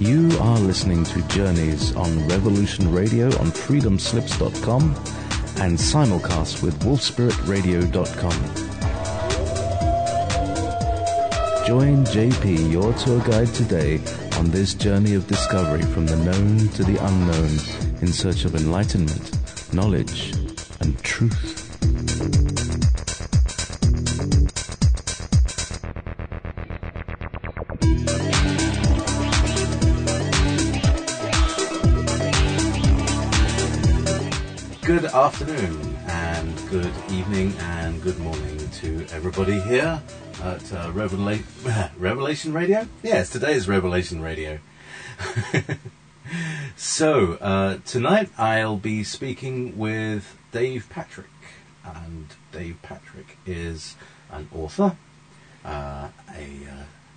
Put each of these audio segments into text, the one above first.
You are listening to Journeys on Revolution Radio on freedomslips.com and simulcast with wolfspiritradio.com. Join JayPee, your tour guide today, on this journey of discovery from the known to the unknown in search of enlightenment, knowledge, and truth. Good afternoon and good evening and good morning to everybody here at Revelation Radio? Yes, today is Revelation Radio. So, tonight I'll be speaking with Dave Patrick. And Dave Patrick is an author, a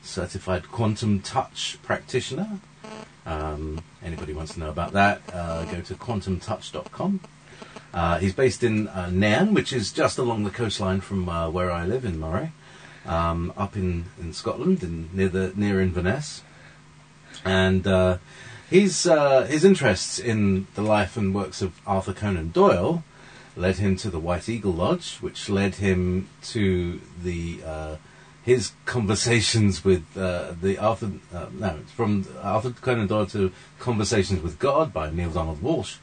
certified quantum touch practitioner. Anybody wants to know about that, go to quantumtouch.com. He's based in Nairn, which is just along the coastline from where I live in Moray, up in Scotland, near Inverness. And his interests in the life and works of Arthur Conan Doyle led him to the White Eagle Lodge, which led him to his conversations with from Arthur Conan Doyle to Conversations with God by Neale Donald Walsch.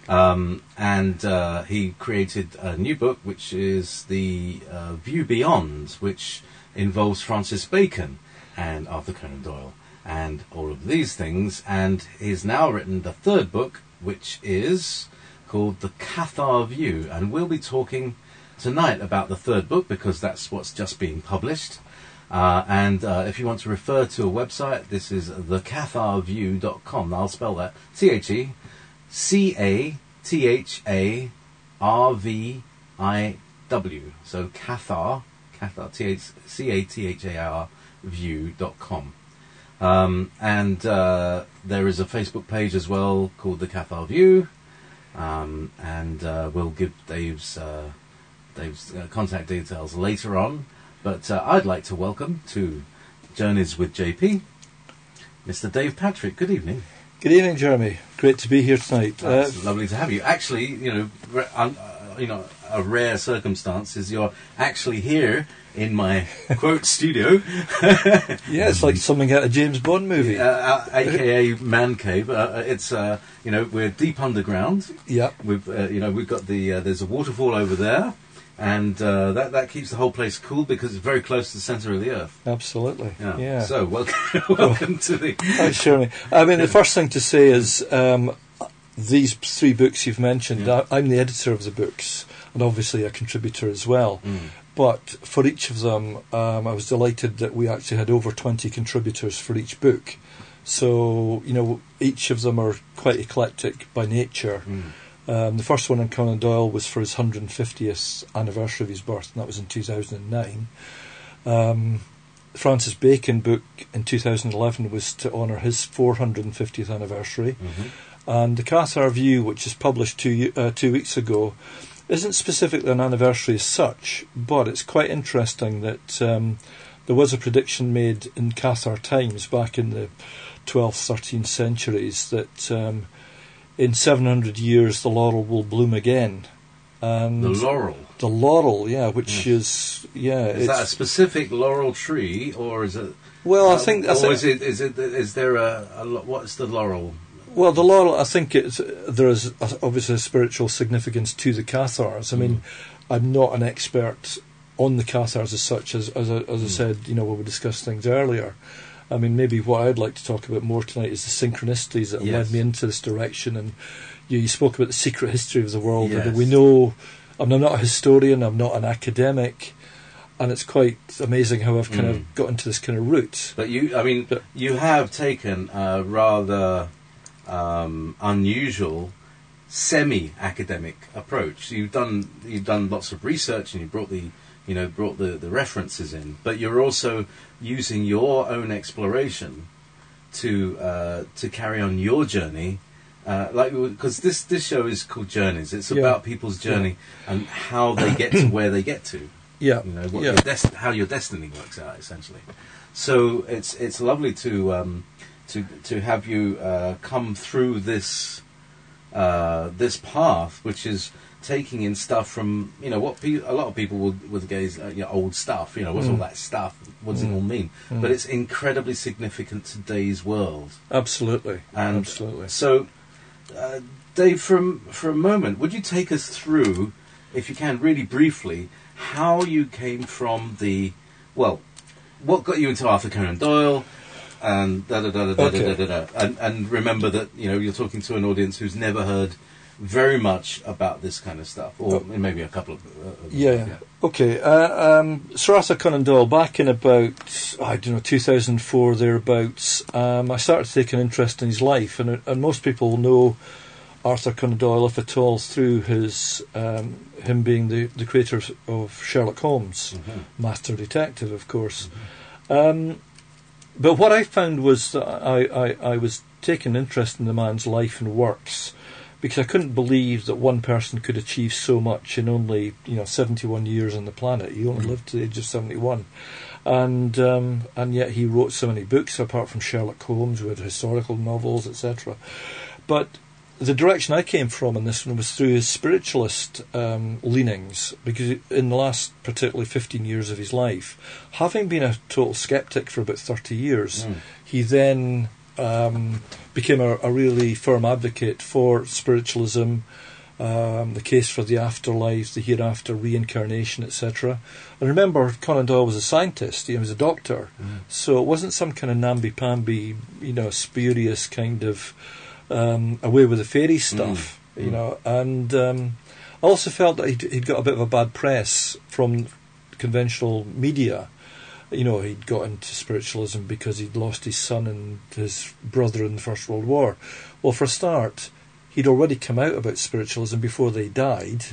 And he created a new book, which is The View Beyond, which involves Francis Bacon and Arthur Conan Doyle and all of these things. And he's now written the third book, which is called The Cathar View. And we'll be talking tonight about the third book because that's what's just being published. And if you want to refer to a website, this is thecatharview.com. I'll spell that. CATHARVIW. So Cathar, CATHAR view.com. And there is a Facebook page as well called The Cathar View. And we'll give Dave's contact details later on. But I'd like to welcome to Journeys with JayPee, Mr. Dave Patrick. Good evening. Good evening, Jeremy. Great to be here tonight. It's lovely to have you. Actually, a rare circumstance is you're actually here in my quote studio. Yeah, it's like something out of a James Bond movie, aka man cave. It's we're deep underground. Yeah, we've got there's a waterfall over there. And that keeps the whole place cool because it's very close to the centre of the earth. Absolutely. Yeah. So welcome to the. Thanks, Jeremy. I mean, the first thing to say is these three books you've mentioned. Yeah. I'm the editor of the books, and obviously a contributor as well. But for each of them, I was delighted that we actually had over 20 contributors for each book. So each of them are quite eclectic by nature. The first one on Conan Doyle was for his 150th anniversary of his birth, and that was in 2009. Francis Bacon book in 2011 was to honour his 450th anniversary. And The Cathar View, which is published 2 weeks ago, isn't specifically an anniversary as such, but it's quite interesting that there was a prediction made in Cathar Times back in the 12th, 13th centuries that in 700 years the laurel will bloom again. And the laurel, yeah, which is Is that a specific laurel tree, or is it? Well, I think. Is there what's the laurel? Well, the laurel, I think there is obviously a spiritual significance to the Cathars. I mean, I'm not an expert on the Cathars as such, as I said, when we discussed things earlier. I mean, maybe what I'd like to talk about more tonight is the synchronicities that led me into this direction. And you spoke about the secret history of the world. Yes. And we know, I'm not a historian, I'm not an academic, and it's quite amazing how I've kind of got into this kind of route. But you have taken a rather unusual semi-academic approach. You've done lots of research, and you brought the references in, but you're also using your own exploration to carry on your journey, because this show is called Journeys. It's about people's journey and how they get to where they get to. How your destiny works out, essentially. So it's lovely to to have you come through this this path, which is taking in stuff from, you know, what a lot of people would gaze at, old stuff, what's all that stuff, what does it all mean? But it's incredibly significant to today's world. Absolutely. And absolutely. So, Dave, for a moment, would you take us through, if you can, really briefly, how you came from what got you into Arthur Conan Doyle, and and remember that you're talking to an audience who's never heard very much about this kind of stuff, or maybe a couple of Okay. Sir Arthur Conan Doyle, back in about 2004 thereabouts, I started taking interest in his life, and most people know Arthur Conan Doyle, if at all, through his him being the creator of Sherlock Holmes, Master Detective, of course. But what I found was that I was taking interest in the man's life and works, because I couldn't believe that one person could achieve so much in only 71 years on the planet. He only lived to the age of 71, and yet he wrote so many books. Apart from Sherlock Holmes, with historical novels, etc. But the direction I came from in this one was through his spiritualist leanings, because in the last particularly 15 years of his life, having been a total skeptic for about 30 years, he then became a really firm advocate for spiritualism, the case for the afterlife, the hereafter, reincarnation, etc. And remember, Conan Doyle was a scientist, he was a doctor, so it wasn't some kind of namby-pamby, spurious kind of away with the fairy stuff, and I also felt that he'd got a bit of a bad press from conventional media. He'd got into spiritualism because he'd lost his son and his brother in the First World War. Well, for a start, he'd already come out about spiritualism before they died,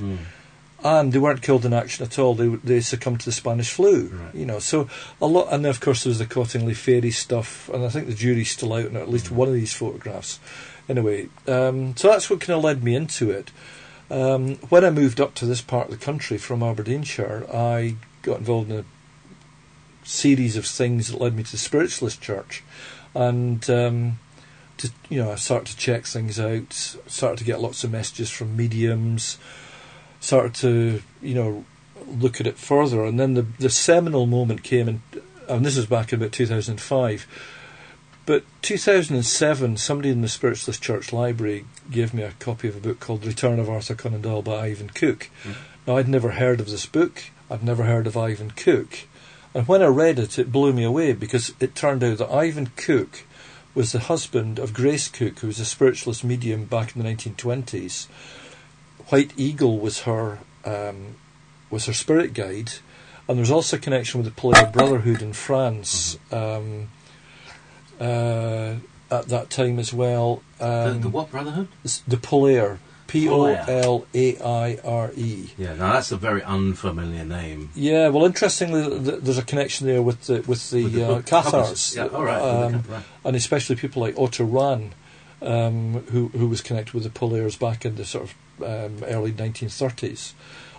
and they weren't killed in action at all. They succumbed to the Spanish flu, right. So a lot, and then of course there was the Cottingley fairy stuff, and I think the jury's still out on at least one of these photographs. Anyway, so that's what kind of led me into it. When I moved up to this part of the country from Aberdeenshire, I got involved in a series of things that led me to the Spiritualist Church, and I started to check things out, started to get lots of messages from mediums, started to look at it further, and then the seminal moment came, and this was back in about 2005. But 2007, somebody in the Spiritualist Church Library gave me a copy of a book called Return of Arthur Conan Doyle by Ivan Cook. Now, I'd never heard of this book, I'd never heard of Ivan Cook, and when I read it, it blew me away, because it turned out that Ivan Cook was the husband of Grace Cook, who was a spiritualist medium back in the 1920s. White Eagle was her spirit guide, and there was also a connection with the Polaire Brotherhood in France at that time as well. The what Brotherhood? The Polaire. Polaire. Yeah, now that's a very unfamiliar name. Yeah, well, interestingly, there's a connection there with the Cathars. Yeah, all right. And especially people like Otto Rahn, who was connected with the Polaires back in the sort of early 1930s.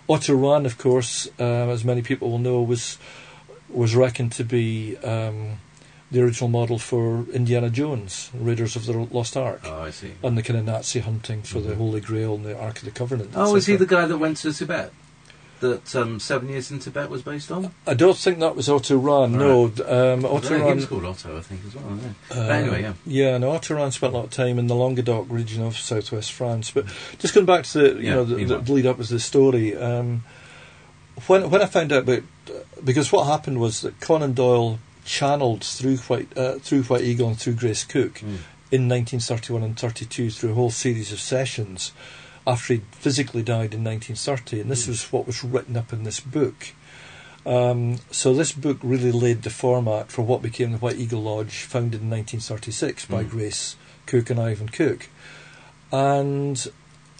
Otto Rahn, of course, as many people will know, was reckoned to be the original model for Indiana Jones, Raiders of the Lost Ark. Oh, I see. And the kind of Nazi hunting for the Holy Grail and the Ark of the Covenant. Oh, is he the guy that went to Tibet? That 7 Years in Tibet was based on? I don't think that was Otto Rahn, no. Otto Rahn, he was called Otto, I think, as well, wasn't he? But anyway, yeah. Yeah, no, Otto Rahn spent a lot of time in the Languedoc region of southwest France. But just going back to the lead up to the story, when I found out about... Because what happened was that Conan Doyle channeled through White Eagle and through Grace Cook in 1931 and 32 through a whole series of sessions after he physically died in 1930, and this was what was written up in this book. So this book really laid the format for what became the White Eagle Lodge, founded in 1936 by Grace Cook and Ivan Cook. And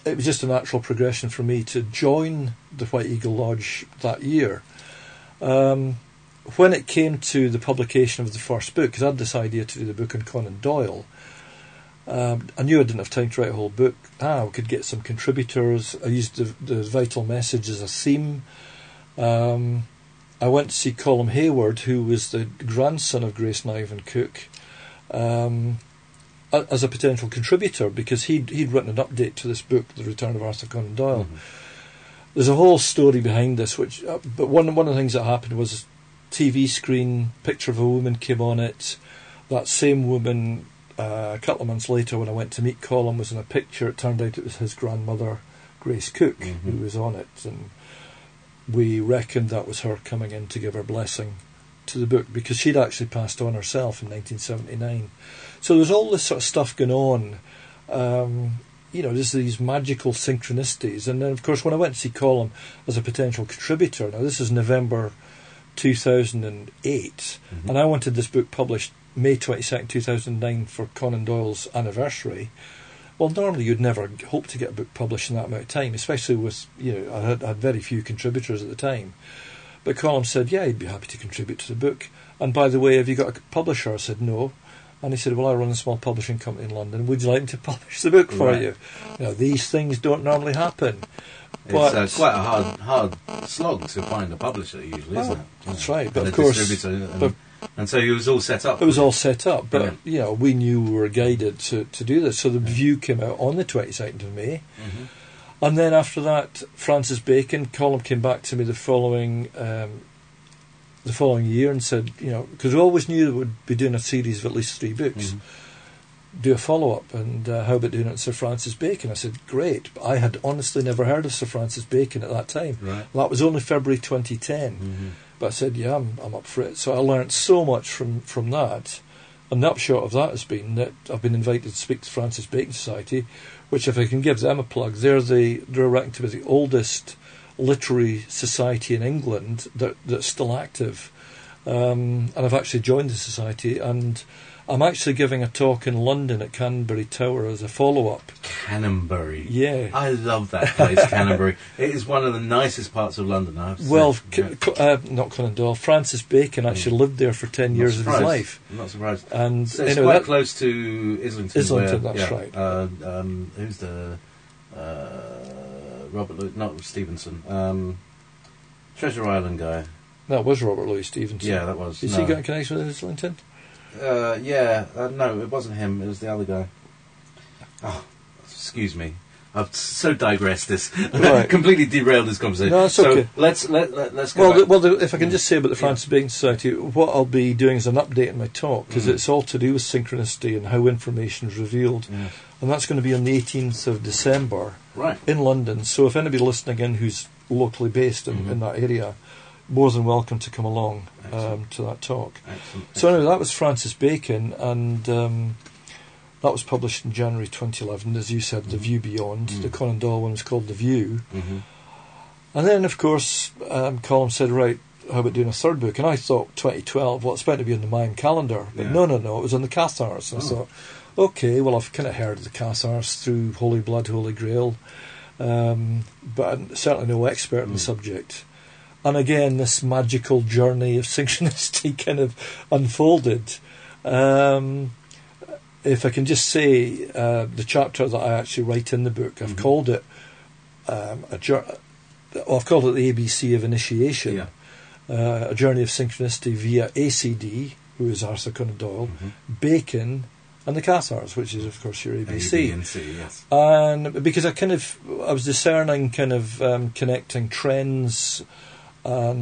it was just a natural progression for me to join the White Eagle Lodge that year. When it came to the publication of the first book, because I had this idea to do the book on Conan Doyle, I knew I didn't have time to write a whole book. I could get some contributors. I used the vital message as a theme. I went to see Colm Hayward, who was the grandson of Grace and Ivan Cook, as a potential contributor, because he'd written an update to this book, The Return of Arthur Conan Doyle. There's a whole story behind this, but one of the things that happened was a TV screen, picture of a woman came on it. That same woman, a couple of months later, when I went to meet Colin, was in a picture. It turned out it was his grandmother, Grace Cook, who was on it, and we reckoned that was her coming in to give her blessing to the book, because she'd actually passed on herself in 1979. So there's all this sort of stuff going on. There's these magical synchronicities. And then, of course, when I went to see Colin as a potential contributor, now this is November 2008, and I wanted this book published May 22nd, 2009 for Conan Doyle's anniversary. Well, normally you'd never hope to get a book published in that amount of time, especially with, I had very few contributors at the time. But Colin said, yeah, he'd be happy to contribute to the book. And by the way, have you got a publisher? I said, no. And he said, well, I run a small publishing company in London. Would you like me to publish the book for you? These things don't normally happen. It's quite a hard slog to find a publisher, usually, isn't it? That's right. But of course... And so it was all set up. It was all set up, but we knew we were guided to do this. So the review came out on the 22nd of May, and then after that, Francis Bacon, Colin came back to me the following year and said, because we always knew that we'd be doing a series of at least 3 books, do a follow-up, and how about doing it Sir Francis Bacon? I said, great, but I had honestly never heard of Sir Francis Bacon at that time. Right. That was only February 2010. But I said, yeah, I'm up for it. So I learnt so much from that. And the upshot of that has been that I've been invited to speak to Francis Bacon Society, which, if I can give them a plug, they're reckoned to be the oldest literary society in England that's still active. And I've actually joined the society, and I'm actually giving a talk in London at Canonbury Tower as a follow-up. Canonbury? Yeah. I love that place, Canonbury. It is one of the nicest parts of London, I have to say. Not Conan Doyle, Francis Bacon actually lived there for 10 years of his life. I'm not surprised. And so it's quite close to Islington. Islington, that's right. Who's the... Robert Louis... Not Stevenson. Treasure Island guy. That was Robert Louis Stevenson. Yeah, that was. Is he got a connection with Islington? No, it wasn't him. It was the other guy. Oh, excuse me. I've so digressed this. Right. Completely derailed this conversation. No, it's okay. Let's go back. If I can just say about the Francis Bacon Society, what I'll be doing is an update in my talk, because it's all to do with synchronicity and how information is revealed. And that's going to be on the 18th of December in London. So if anybody listening in who's locally based in that area, more than welcome to come along to that talk. Excellent. So anyway, that was Francis Bacon, and that was published in January 2011. As you said, The View Beyond. The Conan Doyle one was called The View. And then, of course, Colin said, right, how about doing a third book? And I thought 2012, well, it's meant to be on the Mayan calendar. But no, it was on the Cathars. And I thought, okay, well, I've kind of heard of the Cathars through Holy Blood, Holy Grail, but I'm certainly no expert in the subject. And again, this magical journey of synchronicity kind of unfolded. If I can just say, the chapter that I actually write in the book, I've called it I've called it the ABC of Initiation, a journey of synchronicity via ACD, who is Arthur Conan Doyle, Bacon, and the Cathars, which is, of course, your ABC. A, B, and C, yes. And because I was discerning connecting trends,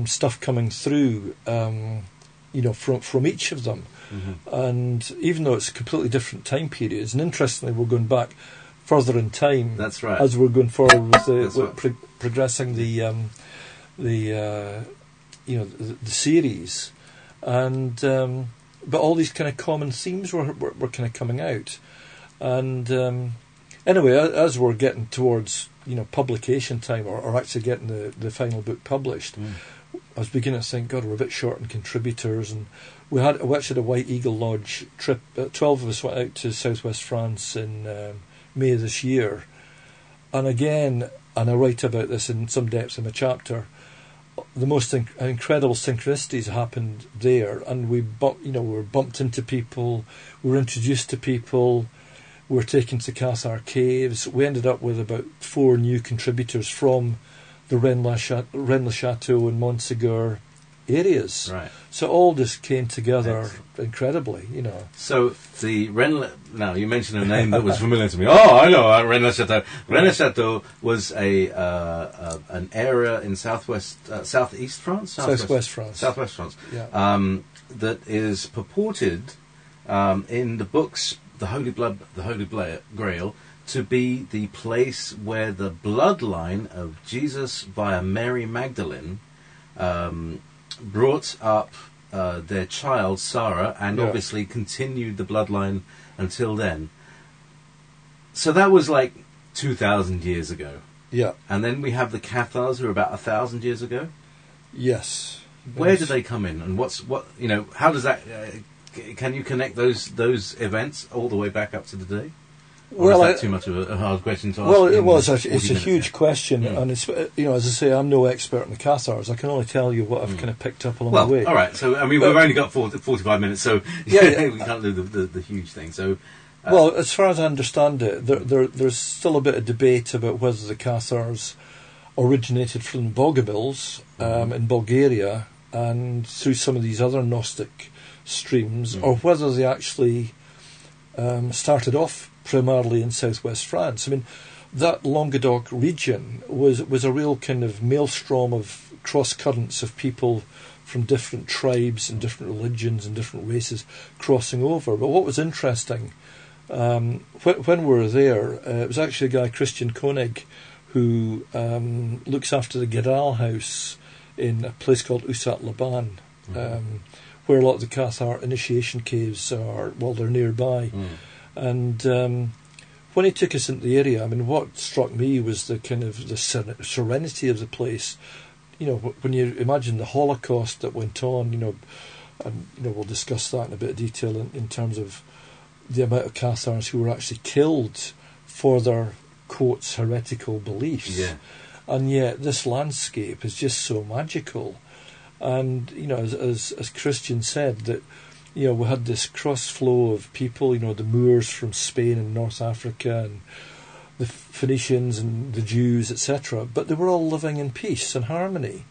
stuff coming through, from each of them. And even though it's completely different time periods, and interestingly, we're going back further in time. That's right. As we're going forward with progressing the series, and but all these kind of common themes were kind of coming out, and anyway, as we're getting towards publication time, or actually getting the final book published, I was beginning to think, God, we're a bit short in contributors, and we actually had a White Eagle Lodge trip. 12 of us went out to southwest France in May of this year, and again, and I write about this in some depth in my chapter, the most incredible synchronicities happened there, and we were bumped into people, we were introduced to people, we were taken to Cathar Caves. We ended up with about 4 new contributors from the rennes-le-chateau and Montségur areas. Right. So all this came together Excellent. incredibly, So the now you mentioned a name that was familiar to me. Oh, I know, rennes-le-chateau. Rennes-le-chateau was an area in southeast France, Southwest France. Yeah. That is purported in the books, the Holy Grail, to be the place where the bloodline of Jesus via Mary Magdalene brought up their child Sarah, and obviously continued the bloodline until then. So that was like 2,000 years ago. Yeah. And then we have the Cathars, who are about 1,000 years ago. Yes. Where do they come in, and how does that? Can you connect those events all the way back up to today? Or is that too much of a hard question to ask? Well, it was. It's a huge question, and it's, as I say, I'm no expert in the Cathars. I can only tell you what I've kind of picked up along the way. All right. So we've only got 45 minutes, so we can't do the huge thing. So, well, as far as I understand it, there's still a bit of debate about whether the Cathars originated from Bogomils in Bulgaria and through some of these other Gnostic streams, or whether they actually started off primarily in southwest France. I mean, that Languedoc region was a real kind of maelstrom of cross currents of people from different tribes and different religions and different races crossing over. But what was interesting, when we were there, it was actually a guy, Christian Koenig, who looks after the Gedal house in a place called Ussat-Laban, where a lot of the Cathar initiation caves are. Well, they're nearby. And when he took us into the area, I mean, what struck me was the kind of the serenity of the place. When you imagine the Holocaust that went on, and we'll discuss that in a bit of detail in terms of the amount of Cathars who were actually killed for their, quotes, heretical beliefs. Yeah. And yet this landscape is just so magical. And, as Christian said, that we had this cross flow of people, the Moors from Spain and North Africa, and the Phoenicians and the Jews, etc. But they were all living in peace and harmony.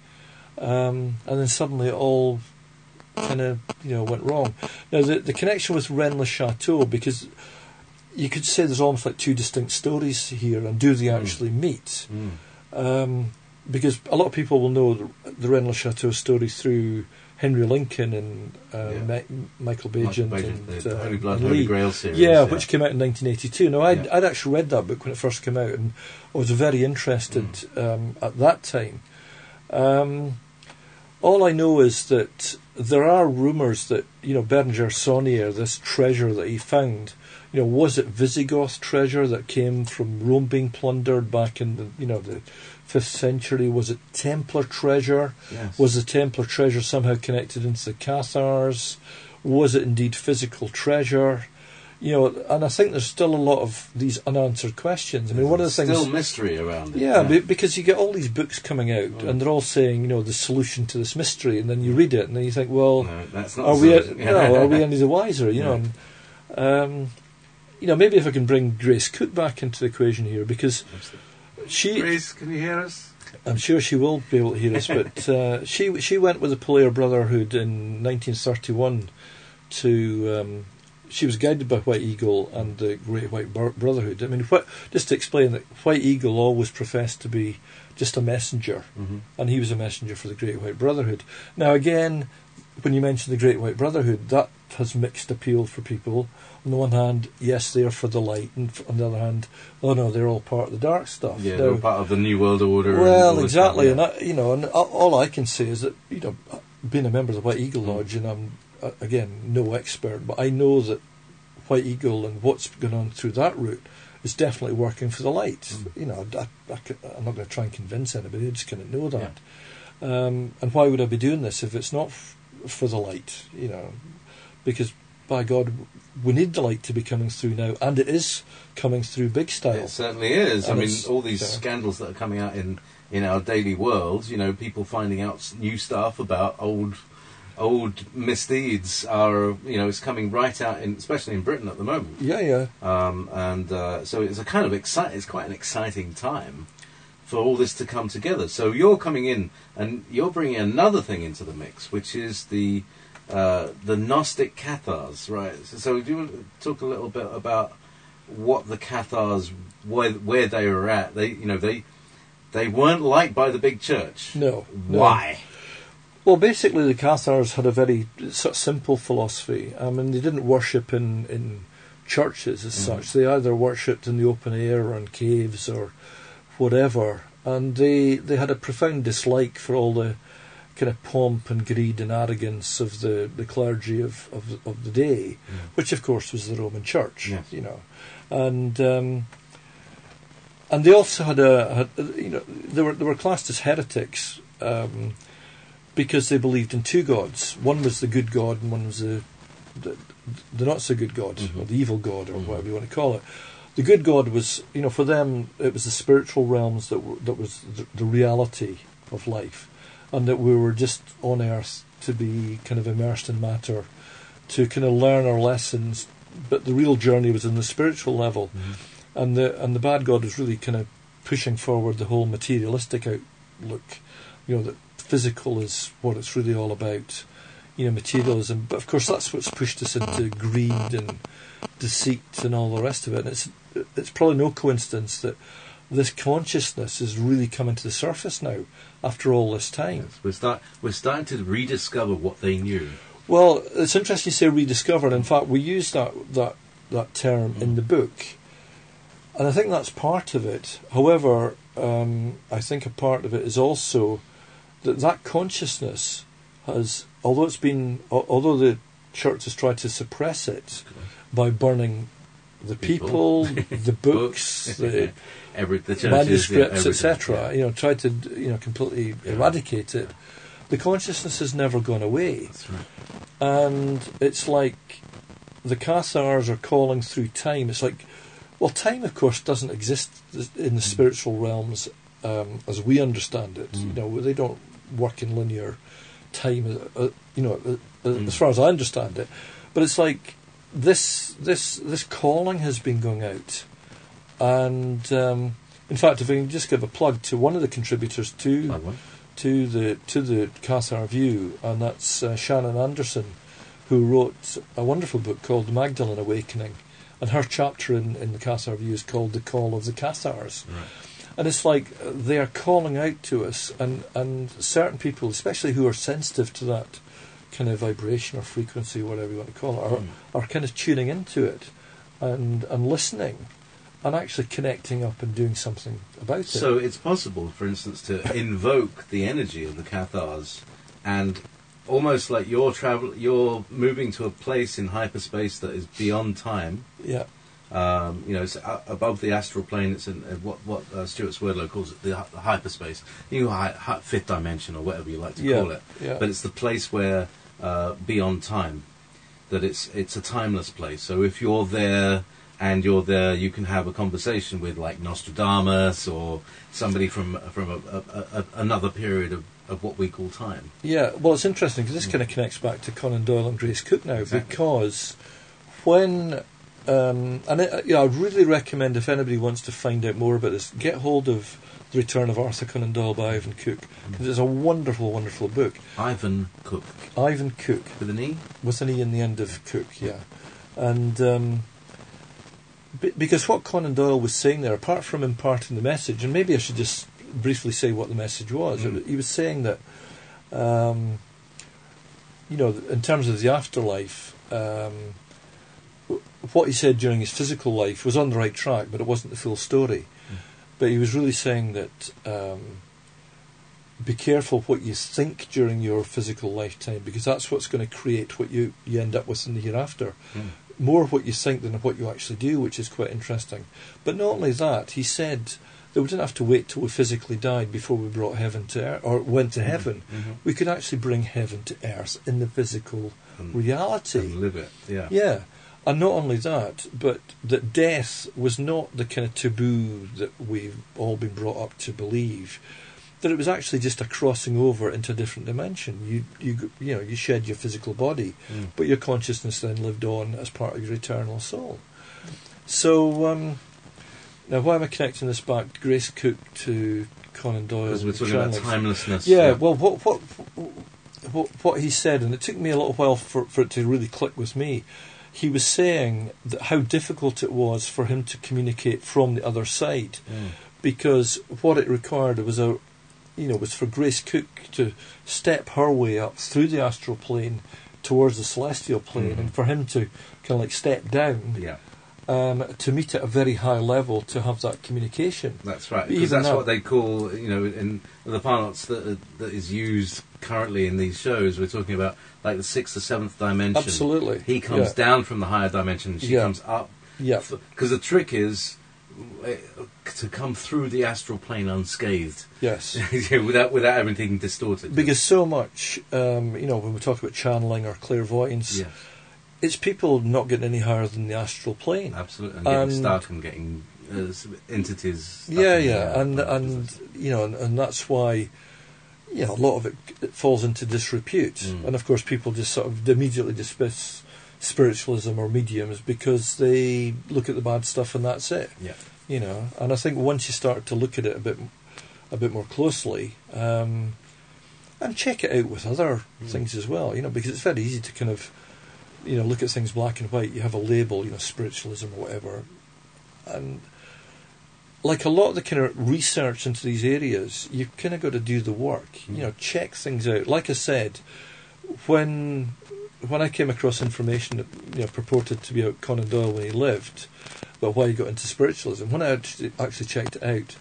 And then suddenly it all kind of, went wrong. Now, the connection with rennes-le-chateau, because you could say there's almost like two distinct stories here, and do they actually meet? Because a lot of people will know the rennes-le-chateau story through Henry Lincoln and Michael Bagent and the Holy Blood, and Holy Lee. Grail series. Which came out in 1982. Now, I'd actually read that book when it first came out, and I was very interested at that time. All I know is that there are rumours that, Berenger Saunier, this treasure that he found, was it Visigoth treasure that came from Rome being plundered back in the 5th century? Was it Templar treasure? Yes. Was the Templar treasure somehow connected into the Cathars? Was it indeed physical treasure? And I think there's still a lot of these unanswered questions. I mean, one of the things... Still mystery around it. Yeah, because you get all these books coming out, and they're all saying, the solution to this mystery, and then you read it, and then you think, well, no, that's not are we any the wiser? Maybe if I can bring Grace Cook back into the equation here, because Grace, can you hear us? I'm sure she will be able to hear us, but she went with the Polaire Brotherhood in 1931 to... she was guided by White Eagle and the Great White Brotherhood. I mean, just to explain that White Eagle always professed to be just a messenger, and he was a messenger for the Great White Brotherhood. Now, again, when you mention the Great White Brotherhood, that has mixed appeal for people. On the one hand, yes, they're for the light, and on the other hand, oh no, they're all part of the dark stuff. Yeah, they're part of the New World Order. Well, exactly, and and all I can say is that being a member of the White Eagle Lodge, and I'm again no expert, but I know that White Eagle and what's going on through that route is definitely working for the light. I'm not going to try and convince anybody. I just kind of know that. Yeah. And why would I be doing this if it's not for the light? Because by God, we need the light to be coming through now, and it is coming through big style. It certainly is. I mean, all these scandals that are coming out in our daily world, people finding out new stuff about old misdeeds are, it's coming right out, especially in Britain at the moment. Yeah. So it's a kind of it's quite an exciting time for all this to come together. So you're coming in and you're bringing another thing into the mix, which is the Gnostic Cathars, right? So do you want to talk a little bit about what the Cathars, where they were at? They weren't liked by the big church. No. Why? No. Well, basically, the Cathars had a very sort of simple philosophy. I mean, they didn't worship in churches as such. They either worshipped in the open air or in caves or whatever. And they had a profound dislike for all the kind of pomp and greed and arrogance of the clergy of the day, which, of course, was the Roman Church. Yes. And they also had they were classed as heretics. Because they believed in two gods. One was the good God and one was the not so good God, or the evil God, or whatever you want to call it. The good God was, for them, it was the spiritual realms that was the reality of life, and that we were just on earth to be kind of immersed in matter, to kind of learn our lessons, but the real journey was in the spiritual level. And the bad God was really kind of pushing forward the whole materialistic outlook, that physical is what it's really all about, materialism. But of course, that's what's pushed us into greed and deceit and all the rest of it. And it's probably no coincidence that this consciousness is really coming to the surface now after all this time. Yes, we're starting to rediscover what they knew. Well, it's interesting you say rediscover. In fact, we use that term in the book, and I think that's part of it. However, I think a part of it is also that consciousness has, although the church has tried to suppress it by burning the people, the books, the manuscripts, etc., tried to completely eradicate it, the consciousness has never gone away. That's right. And it's like the Cathars are calling through time. It's like, well, time, of course, doesn't exist in the spiritual realms as we understand it. They don't work in linear time, as far as I understand it. But it's like this calling has been going out, and in fact, if I can just give a plug to one of the contributors to the Cathar View, and that's Shannon Anderson, who wrote a wonderful book called The Magdalene Awakening, and her chapter in the Cathar View is called The Call of the Cathars. Right. And it's like they are calling out to us, and certain people, especially who are sensitive to that kind of vibration or frequency, whatever you want to call it, are kind of tuning into it and listening and actually connecting up and doing something about it. So it's possible, for instance, to invoke the energy of the Cathars, and almost like you're moving to a place in hyperspace that is beyond time. Yeah. It's above the astral plane. It's in what Stuart Swerdlow calls it, the hyperspace. Fifth dimension, or whatever you like to call it. Yeah. But it's the place where beyond time, that it's a timeless place. So if you're there, you can have a conversation with like Nostradamus or somebody from another period of what we call time. Yeah. Well, it's interesting because this kind of connects back to Conan Doyle and Grace Cook now, because when I would really recommend, if anybody wants to find out more about this, get hold of The Return of Arthur Conan Doyle by Ivan Cook. Because it's a wonderful, wonderful book. Ivan Cook. With an E? With an E in the end of Cook, yeah. And because what Conan Doyle was saying there, apart from imparting the message, and maybe I should just briefly say what the message was, he was saying that, in terms of the afterlife, what he said during his physical life was on the right track, but it wasn't the full story. But he was really saying that be careful what you think during your physical lifetime, because that's what's going to create what you end up with in the hereafter. More what you think than what you actually do, which is quite interesting. But not only that, he said that we didn't have to wait till we physically died before we brought heaven to earth, or went to heaven. We could actually bring heaven to earth in the physical reality. And live it, yeah. Yeah. And not only that, but that death was not the kind of taboo that we've all been brought up to believe. That it was actually just a crossing over into a different dimension. You shed your physical body, but your consciousness then lived on as part of your eternal soul. So now, why am I connecting this back to Grace Cook to Conan Doyle. Because we're talking about timelessness. Yeah, well, what he said, and it took me a little while for it to really click with me. He was saying that how difficult it was for him to communicate from the other side, because what it required was was for Grace Cook to step her way up through the astral plane towards the celestial plane, and for him to kind of like step down. Yeah. To meet at a very high level to have that communication. That's right, because that's what they call, in the parlance that is used currently in these shows. We're talking about like the 6th or 7th dimension. Absolutely. He comes down from the higher dimension, she comes up. Yeah. Because the trick is to come through the astral plane unscathed. Yes. without everything distorted. Because so much, when we talk about channeling or clairvoyance, it's people not getting any higher than the astral plane. Absolutely, and getting stuck and getting entities. And that's why, a lot of it falls into disrepute, and of course people just sort of immediately dismiss spiritualism or mediums because they look at the bad stuff and that's it. Yeah. And I think once you start to look at it a bit more closely, and check it out with other things as well, because it's very easy to kind of look at things black and white. You have a label, spiritualism or whatever. And like a lot of the kind of research into these areas, you've kind of got to do the work. Check things out. Like I said, when I came across information that purported to be about Conan Doyle when he lived, but why he got into spiritualism, when I actually checked it out,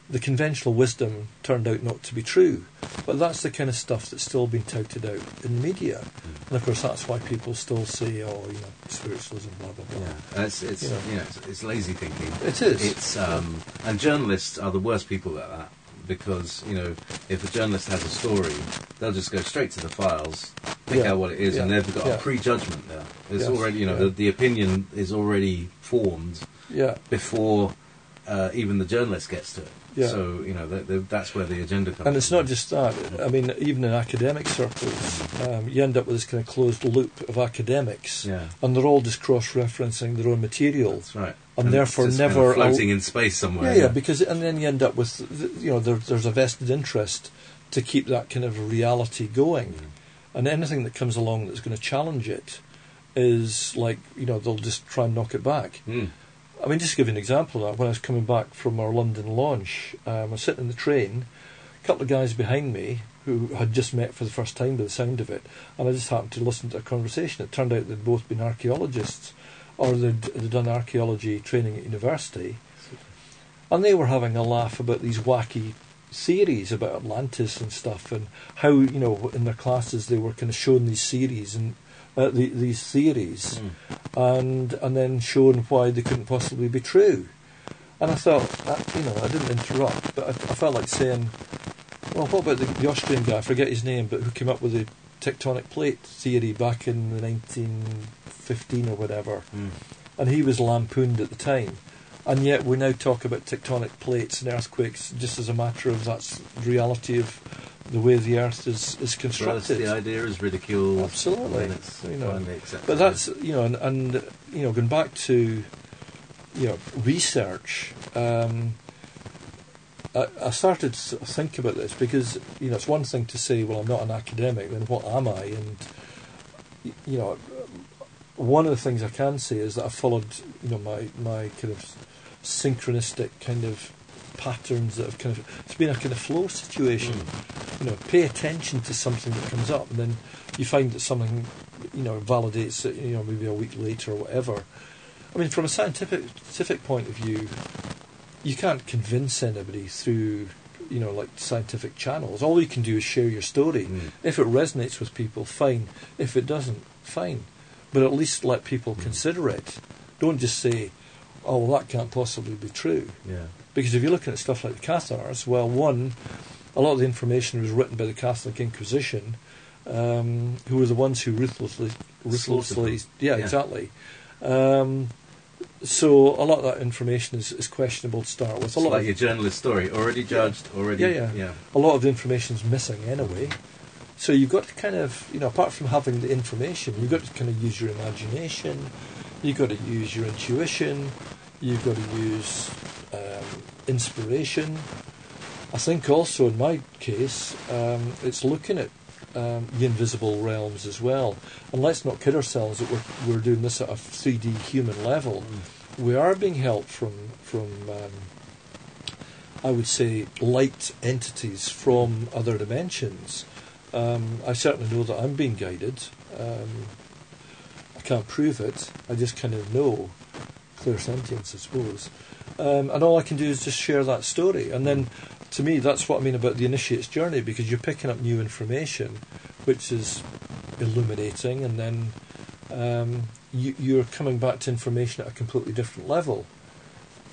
the conventional wisdom turned out not to be true. But that's the kind of stuff that's still being touted out in the media. And of course that's why people still say, spiritualism, blah, blah, blah. Yeah, it's lazy thinking. It is. It's and journalists are the worst people at that, because, if a journalist has a story, they'll just go straight to the files, pick out what it is, and they've got a prejudgment there. It's already, the opinion is already formed before even the journalist gets to it. Yeah. So, that's where the agenda comes And it's not just that. I mean, even in academic circles, you end up with this kind of closed loop of academics, and they're all just cross-referencing their own material. That's right. And therefore just never... kind of floating in space somewhere. And then you end up with, there's a vested interest to keep that kind of reality going. And anything that comes along that's going to challenge it is like, they'll just try and knock it back. I mean, just to give you an example of that, when I was coming back from our London launch, I was sitting in the train, a couple of guys behind me who had just met for the first time by the sound of it, and I just happened to listen to a conversation. It turned out they'd both been archaeologists, or they'd done archaeology training at university, and they were having a laugh about these wacky theories about Atlantis and stuff, and how, in their classes they were kind of shown these series and these theories, and then shown why they couldn't possibly be true. And I thought, I didn't interrupt, but I felt like saying, well, what about the Austrian guy, I forget his name, but who came up with the tectonic plate theory back in the 1915 or whatever, and he was lampooned at the time. And yet we now talk about tectonic plates and earthquakes just as a matter of that's the reality of the way the Earth is constructed. The idea is ridiculed. Absolutely. And it's finally accepted. But that's, and going back to, research, I started to think about this because, it's one thing to say, well, I'm not an academic, then what am I? And, one of the things I can say is that I've followed, my kind of synchronistic kind of patterns that have it's been a kind of flow situation. Pay attention to something that comes up, and then you find that something, validates it, maybe a week later or whatever. I mean, from a scientific point of view, you can't convince anybody through, like scientific channels. All you can do is share your story. If it resonates with people, fine. If it doesn't, fine. But at least let people consider it. Don't just say, oh, well, that can't possibly be true. Yeah. Because if you're looking at stuff like the Cathars, well, one, a lot of the information was written by the Catholic Inquisition, who were the ones who ruthlessly exactly. So a lot of that information is questionable to start with. It's like your journalist story, already judged, already... Yeah. A lot of the information is missing anyway. So you've got to kind of, apart from having the information, you've got to kind of use your imagination, you've got to use your intuition, you've got to use inspiration, I think also in my case, it's looking at the invisible realms as well. And let's not kid ourselves that we're doing this at a 3D human level. We are being helped from I would say, light entities from other dimensions. I certainly know that I'm being guided. I can't prove it. I just kind of know. Clairsentience, I suppose. And all I can do is just share that story. And then, to me, that's what I mean about the initiate's journey, because you're picking up new information, which is illuminating, and then you're coming back to information at a completely different level.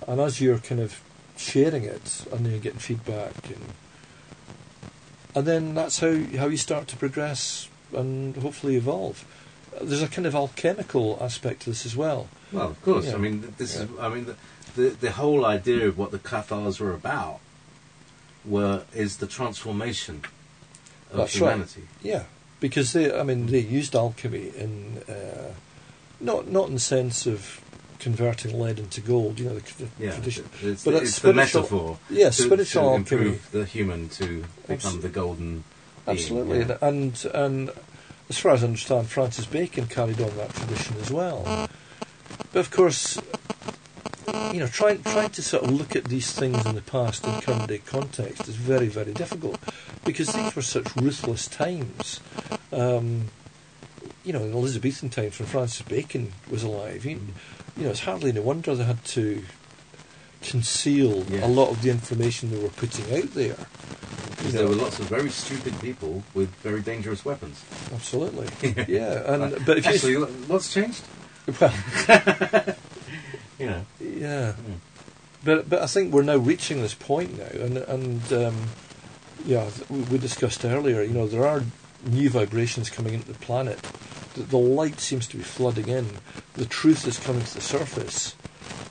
And as you're kind of sharing it, and then you're getting feedback, and then that's how you start to progress and hopefully evolve. There's a kind of alchemical aspect to this as well. Well, of course. Yeah. I mean, the whole idea of what the Cathars were about is the transformation of That's humanity. Right. Yeah, because they used alchemy in not in the sense of converting lead into gold, the tradition. It's the metaphor. Yeah, to spiritual alchemy. Improve the human to become the golden. Absolutely, being, yeah. and as far as I understand, Francis Bacon carried on that tradition as well. But of course, trying to sort of look at these things in the past in current day context is very, very difficult, because these were such ruthless times. In Elizabethan times, when Francis Bacon was alive, it's hardly any wonder they had to conceal a lot of the information they were putting out there. Because there were lots of very stupid people with very dangerous weapons. Absolutely, yeah. But if actually, what's changed? Well, yeah. But I think we're now reaching this point now, and we discussed earlier. There are new vibrations coming into the planet. The light seems to be flooding in. The truth is coming to the surface,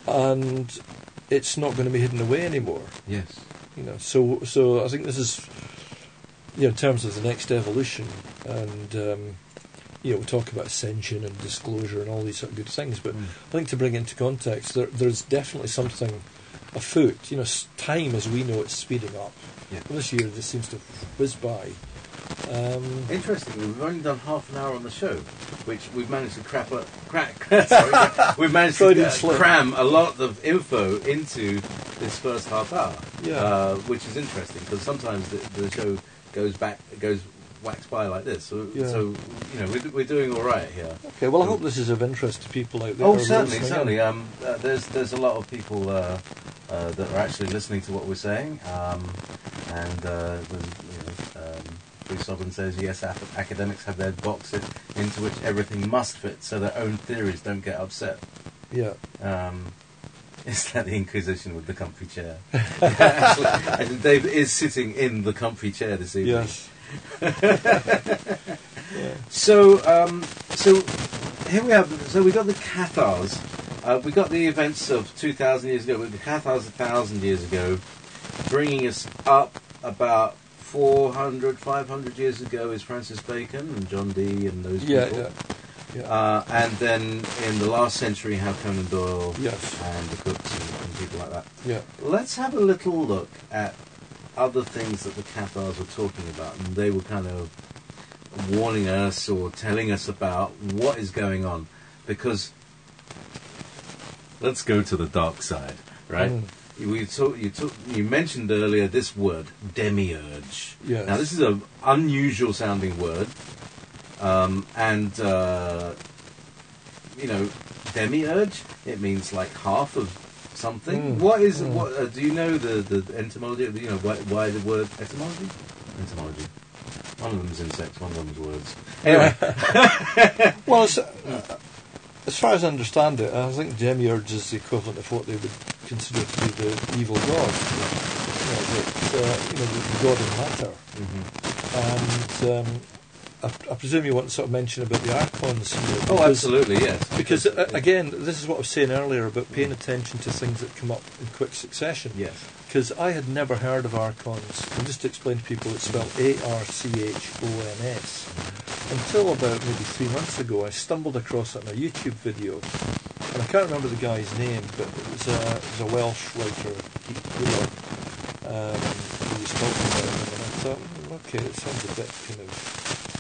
and it's not going to be hidden away anymore. Yes. So I think this is, in terms of the next evolution, and we talk about ascension and disclosure and all these sort of good things, but I think to bring it into context, there's definitely something afoot. Time as we know it's speeding up. Yeah. And this year just seems to whiz by. Interestingly, we've only done half an hour on the show, which we've managed to we've managed to cram a lot of info into this first half hour, which is interesting, because sometimes the show goes wax by like this. So we're doing all right here. Okay, well, I hope this is of interest to people out there. Oh, certainly. There's a lot of people that are actually listening to what we're saying, Bruce Sovereign says, yes, academics have their box into which everything must fit, so their own theories don't get upset. Yeah. Is that the Inquisition with the comfy chair? Actually, Dave is sitting in the comfy chair this evening. Yes. So here we have. So we got the Cathars. We got the events of 2,000 years ago. The Cathars 1,000 years ago, bringing us up about 400, 500 years ago is Francis Bacon and John Dee and those people. Yeah. And then in the last century have Conan Doyle and the Cooks and people like that. Yeah. Let's have a little look at other things that the Cathars were talking about, and they were kind of warning us or telling us about what is going on, because let's go to the dark side, right? You mentioned earlier this word, demiurge. Yes. Now, this is an unusual sounding word, demiurge, it means like half of something. What is what? Do you know the etymology? Why the word etymology? Etymology. One of them's insects, one of them's words. Anyway. Well, as far as I understand it, I think demiurge is the equivalent of what they would consider to be the evil god. The god of matter. Mm-hmm. And I presume you want to sort of mention about the archons here. Oh, absolutely, yes. Because, again, this is what I was saying earlier about paying attention to things that come up in quick succession. Yes. Because I had never heard of archons. And just to explain to people, it's spelled ARCHONS. Until about maybe 3 months ago, I stumbled across it in a YouTube video. And I can't remember the guy's name, but it was a Welsh writer, Keith Wheeler. He was talking about them, and I thought, okay, it sounds a bit kind of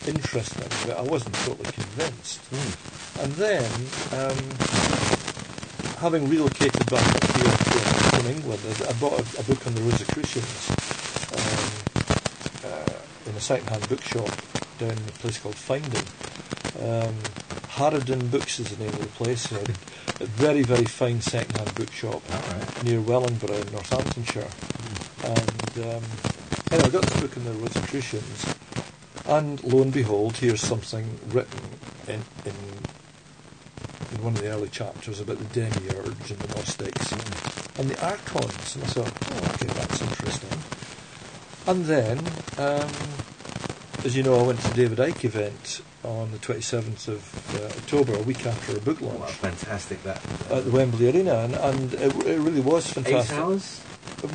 interesting, but I wasn't totally convinced. And then, having relocated back up here from England, I bought a book on the Rosicrucians in a second-hand bookshop down in a place called Findon. Harrowden Books is the name of the place. A very, very fine second-hand bookshop near Wellingborough in Northamptonshire. And anyway, I got this book on the Rosicrucians, and lo and behold, here's something written in one of the early chapters about the demiurge and the Gnostics and the archons. And I thought, oh, okay, that's interesting. And then, as you know, I went to the David Icke event on the 27th of October, a week after our book launch. Wow, fantastic that. At the Wembley Arena, and it really was fantastic. 8 hours?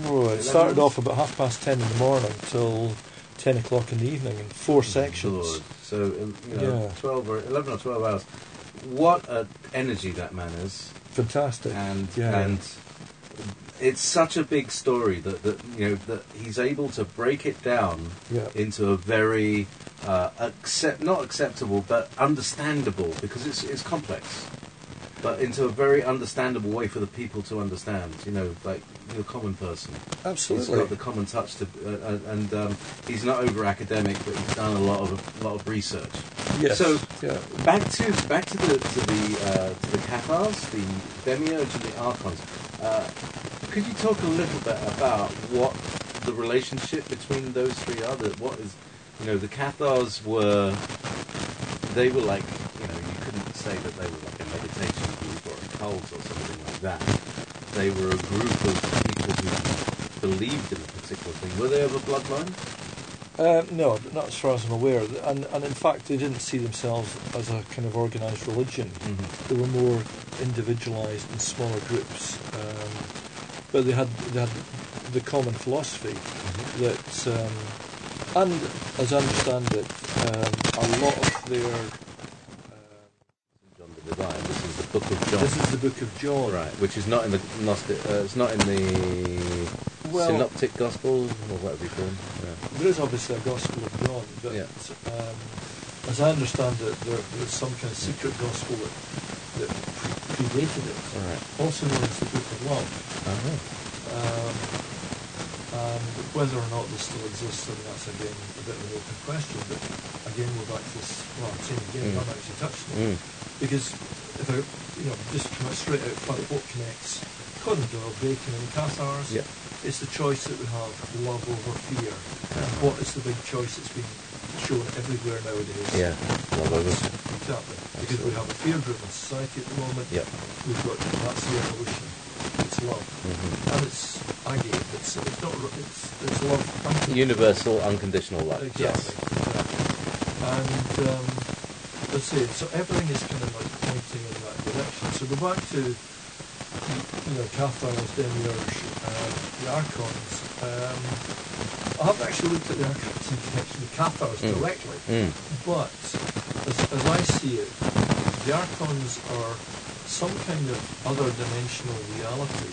Oh, it started off about 10:30 in the morning till 10 o'clock in the evening in 4 sections. Lord. So, 12 or 11 or 12 hours. What an energy that man is. Fantastic. And it's such a big story that he's able to break it down into a very not acceptable but understandable, because it's complex, but into a very understandable way for the people to understand. Like the common person. Absolutely. He's got the common touch to, and he's not over academic, but he's done a lot of research. Yes. So back to the Cathars, the demiurge, and the archons. Could you talk a little bit about what the relationship between those three are? What is, the Cathars were like, you couldn't say that they were like a meditation group or a cult or something like that. They were a group of people who believed in a particular thing. Were they of a bloodline? No, not as far as I'm aware. And in fact, they didn't see themselves as a kind of organised religion. Mm-hmm. They were more individualised in smaller groups. But they had the common philosophy that, and as I understand it, a lot of their John the Divine. This is the Book of John. This is the Book of John, right? Which is not in the Gnostic. It's not in the Synoptic Gospels or whatever you call them. Yeah. There is obviously a Gospel of John, but as I understand it, there's some kind of secret gospel that predated it, also known as the Book of Love. And whether or not this still exists, I mean, that's again a bit of an open question. But again, we're back to this. Well, I'm saying again, I'm actually touched on it, because if I, just come out straight out front, what connects Conan Doyle, Bacon, and Cathars? Yeah. It's the choice that we have, love over fear. And what is the big choice that's been shown everywhere nowadays? Yeah, love over. Exactly. Because we have a fear-driven society at the moment. Yeah. That's the evolution. It's love. And it's agate. It's love. Universal, unconditional love. Exactly. And let's say, so everything is kind of like pointing in that direction. So go back to Cathars, demiurge, the archons. I haven't actually looked at the archons in connection with Cathars directly, but as I see it, the archons are some kind of other dimensional reality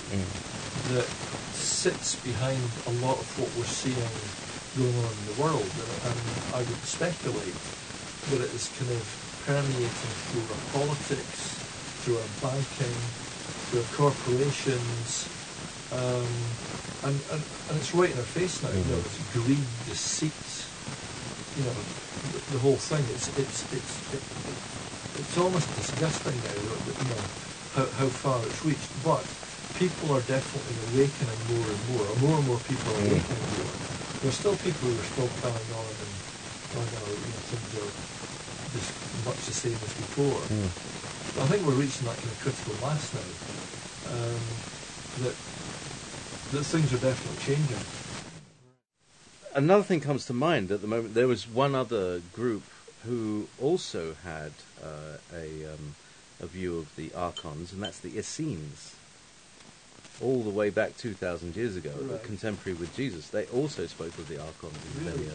that sits behind a lot of what we're seeing going on in the world, and I would speculate that it is kind of permeating through our politics, through our banking, through our corporations, and it's right in our face now. It's greed, deceit, the whole thing. It's almost disgusting now, how far it's reached. But people are definitely awakening more and more. More and more people are awakening more. There are still people who are still carrying on and things are just much the same as before. But I think we're reaching that kind of critical mass now, that things are definitely changing. Another thing comes to mind at the moment. There was one other group who also had a view of the archons, and that's the Essenes. All the way back 2,000 years ago, contemporary with Jesus, they also spoke of the archons. Really?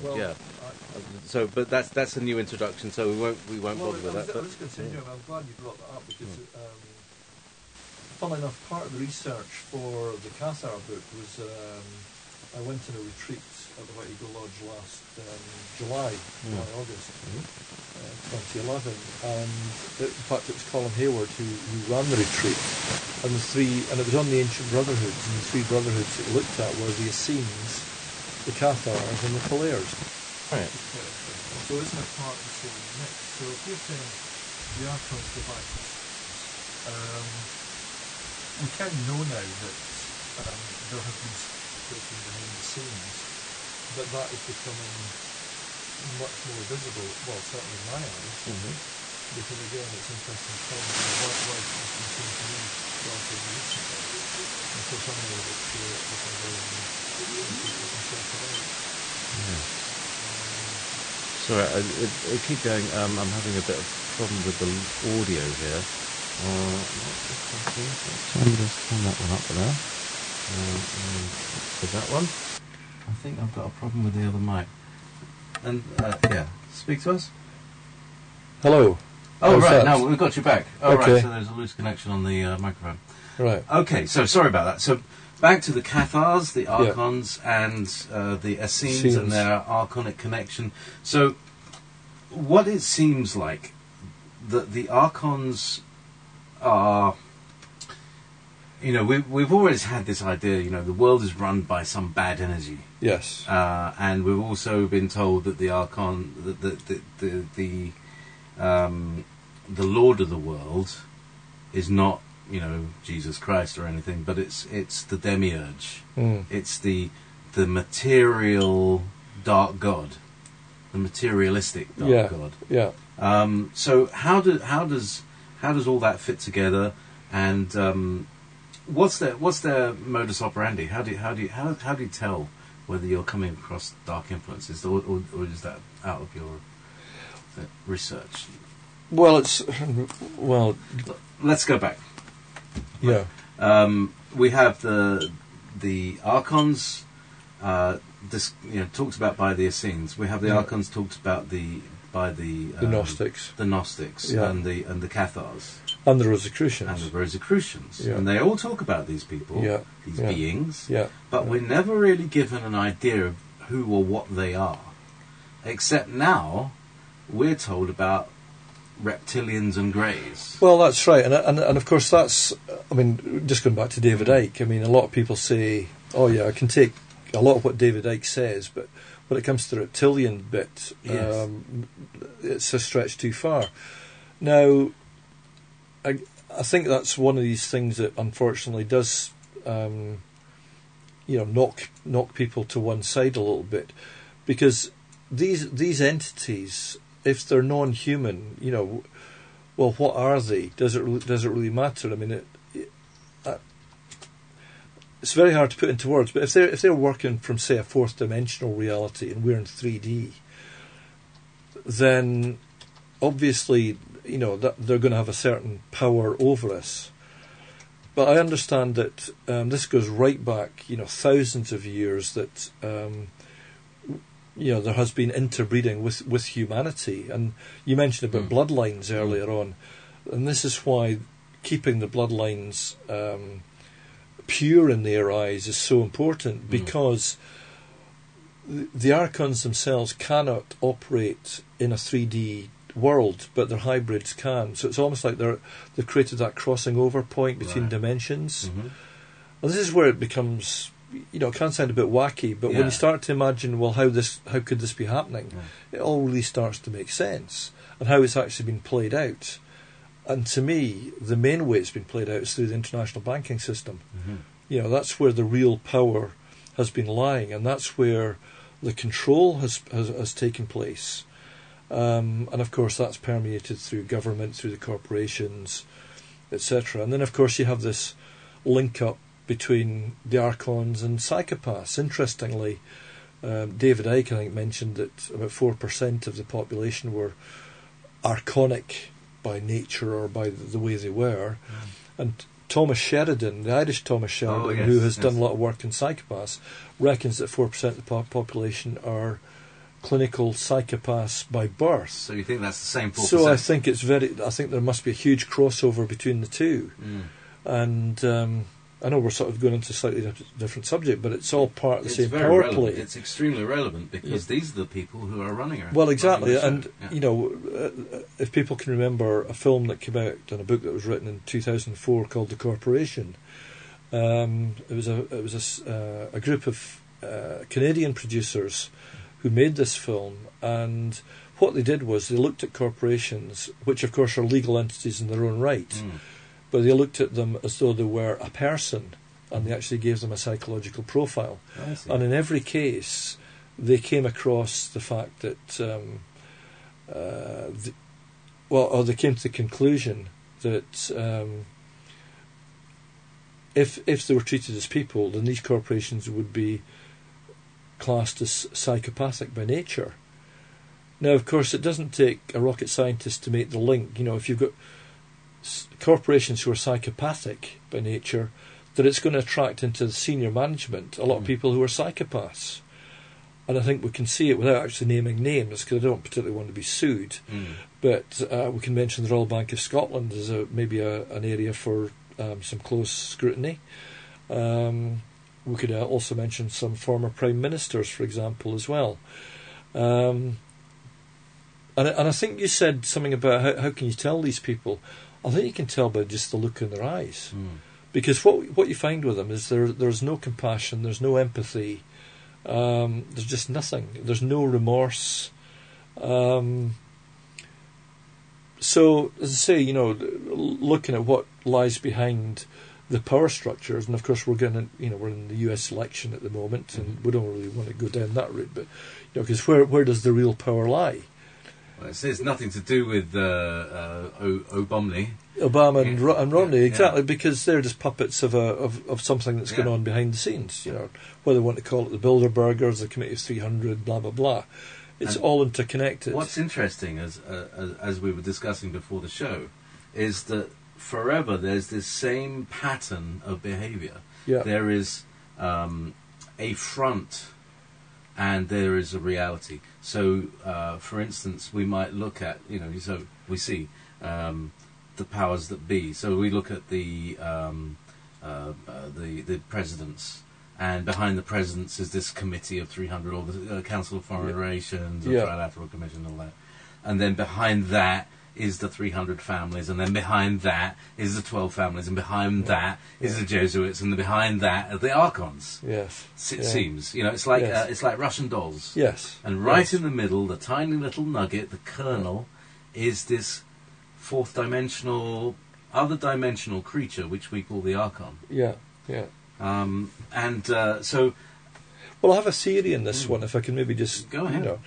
So, but that's a new introduction. So we won't bother with that. I was going to say, I'm glad you brought that up, because, funnily enough, part of the research for the Cathar book was I went on a retreat at the White Eagle Lodge last August 2011, and in fact it was Colin Hayward who ran the retreat, and it was on the ancient brotherhoods, and the three brotherhoods that we looked at were the Essenes, the Cathars, and the Polaires. Right. So isn't it part of the same mix? So if you're saying the Archon's device, we kind of know now that there have been speaking behind the scenes, but that is becoming much more visible, well, certainly in my eyes, because again, it's interesting to find why it's been seen to me relatively recently. And of course, I know that this is very people can sort it out. Yeah. Sorry, I keep going. I'm having a bit of problem with the audio here. Let's turn that one up for now. With that one, I think I've got a problem with the other mic. And yeah, speak to us. Hello. Oh, how's right. that? Now we've got you back. Oh, Okay. right. So there's a loose connection on the microphone. Right. Okay. So sorry about that. So back to the Cathars, the Archons, and the Essenes and their Archonic connection. So what it seems like that the Archons are. You know, we've always had this idea. You know, the world is run by some bad energy. Yes. And we've also been told that the Archon, the Lord of the world, is not, you know, Jesus Christ or anything, but it's the demiurge. It's the material dark god, the materialistic dark god. Yeah. So how does all that fit together? And what's their modus operandi? How do you tell whether you're coming across dark influences, or is that out of your research? Well, let's go back. Yeah. We have the Archons. This talked about by the Essenes. We have the Archons talked about by the Gnostics, and the Cathars. And the Rosicrucians. And they all talk about these people, these beings, but we're never really given an idea of who or what they are. Except now, we're told about reptilians and greys. Well, that's right. And of course that's, I mean, just going back to David Icke, I mean, a lot of people say, oh yeah, I can take a lot of what David Icke says, but when it comes to the reptilian bit, it's a stretch too far. Now, I think that's one of these things that unfortunately does, knock people to one side a little bit, because these entities, if they're non-human, well, what are they? Does it really matter? I mean, it's very hard to put into words. But if they're working from, say, a fourth dimensional reality and we're in 3D, then obviously, that they're going to have a certain power over us. But I understand that this goes right back, thousands of years, that there has been interbreeding with humanity. And you mentioned about bloodlines earlier on, and this is why keeping the bloodlines pure in their eyes is so important, because the Archons themselves cannot operate in a 3D world, but their hybrids can. So it's almost like they've created that crossing over point between dimensions. And this is where it becomes, it can sound a bit wacky, but when you start to imagine, well, how could this be happening? It all really starts to make sense, and how it's actually been played out. And to me, the main way it's been played out is through the international banking system. That's where the real power has been lying, and that's where the control has taken place. And of course that's permeated through government, through the corporations, etc. And then of course you have this link up between the Archons and psychopaths. Interestingly, David Icke, I think, mentioned that about 4% of the population were Archonic by nature or by the way they were. And Thomas Sheridan, the Irish Thomas Sheridan, who has done a lot of work in psychopaths, reckons that 4% of the population are clinical psychopaths by birth. So you think that's the same 4%? So I think there must be a huge crossover between the two. And I know we're sort of going into a slightly different subject, but it's all part of the same very power relevant. play. It's extremely relevant because these are the people who are running around. Well, exactly, running the show. and you know, if people can remember a film that came out and a book that was written in 2004 called The Corporation, it was a group of Canadian producers who made this film, and what they did was they looked at corporations, which of course are legal entities in their own right, but they looked at them as though they were a person, and they actually gave them a psychological profile. I see. And in every case, they came across the fact that, they came to the conclusion that if they were treated as people, then these corporations would be classed as psychopathic by nature. Now, of course, it doesn't take a rocket scientist to make the link. You know, if you've got corporations who are psychopathic by nature, that it's going to attract into the senior management a lot of people who are psychopaths. And I think we can see it without actually naming names, because I don't particularly want to be sued. But we can mention the Royal Bank of Scotland as maybe an area for some close scrutiny. We could also mention some former prime ministers, for example, as well. And I think you said something about how can you tell these people? I think you can tell by just the look in their eyes. Because what you find with them is there's no compassion, there's no empathy, there's just nothing. There's no remorse. So, as I say, you know, looking at what lies behind the power structures, and of course we're in the US election at the moment, and we don't really want to go down that route, but you know, because where does the real power lie? Well, it says nothing to do with Obama and Romney, exactly, because they're just puppets of something that's going on behind the scenes. You know, whether they want to call it the Bilderbergers, the Committee of 300, blah blah blah. It's all interconnected. What's interesting, as we were discussing before the show, is that forever there's this same pattern of behaviour. Yeah. There is a front and there is a reality. So, for instance, we might look at, so we see the powers that be. So we look at the presidents, and behind the presidents is this committee of 300, or the Council of Foreign Relations, or Trilateral Commission, and all that. And then behind that is the 300 families, and then behind that is the 12 families, and behind that is the Jesuits, and behind that are the Archons. Yes, It seems, it's like Russian dolls. Yes, and right in the middle, the tiny little nugget, the kernel, is this fourth dimensional, other dimensional creature, which we call the Archon. Yeah. So, well, I have a theory in this one, if I can maybe just go ahead.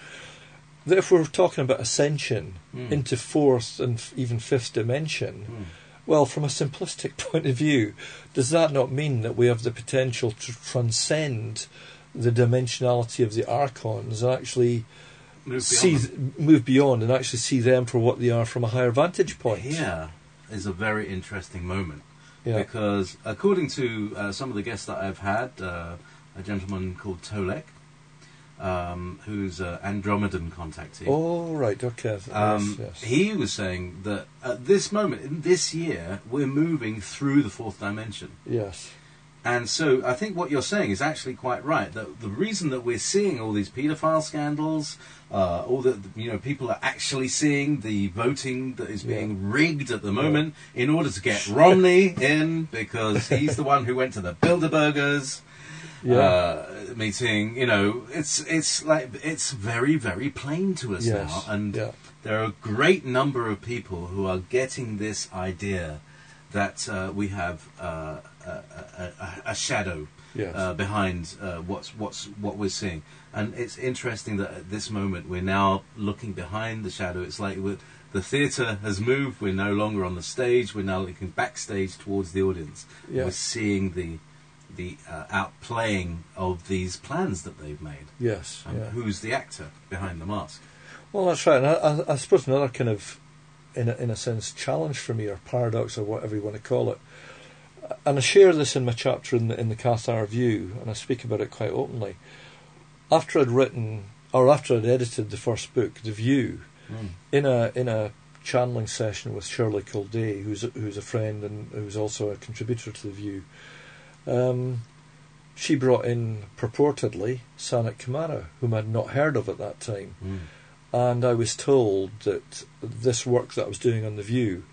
That if we're talking about ascension into fourth and even fifth dimension, well, from a simplistic point of view, does that not mean that we have the potential to transcend the dimensionality of the Archons and actually move beyond and actually see them for what they are from a higher vantage point? Here is a very interesting moment, because according to some of the guests that I've had, a gentleman called Tolek, who's an Andromedan contactee. Oh, right, okay. Yes. He was saying that at this moment, in this year, we're moving through the fourth dimension. Yes. And so I think what you're saying is actually quite right. That the reason that we're seeing all these paedophile scandals, all that people are actually seeing the voting that is being rigged at the moment in order to get Romney in, because he's the one who went to the Bilderbergers meeting. It's very, very plain to us now, and there are a great number of people who are getting this idea that we have a shadow behind what we're seeing. And it's interesting that at this moment we're now looking behind the shadow. It's like the theatre has moved. We're no longer on the stage. We're now looking backstage towards the audience. We're seeing the outplaying of these plans that they've made. Yes. Who's the actor behind the mask? Well, that's right. And I suppose another kind of, in a sense, challenge for me, or paradox, or whatever you want to call it. And I share this in my chapter in the Cathar View, and I speak about it quite openly. After I'd edited the first book, The View, in a channeling session with Shirley Kildare, who's a friend and who's also a contributor to The View, She brought in, purportedly, Sanat Kumara, whom I'd not heard of at that time. And I was told that this work that I was doing on The View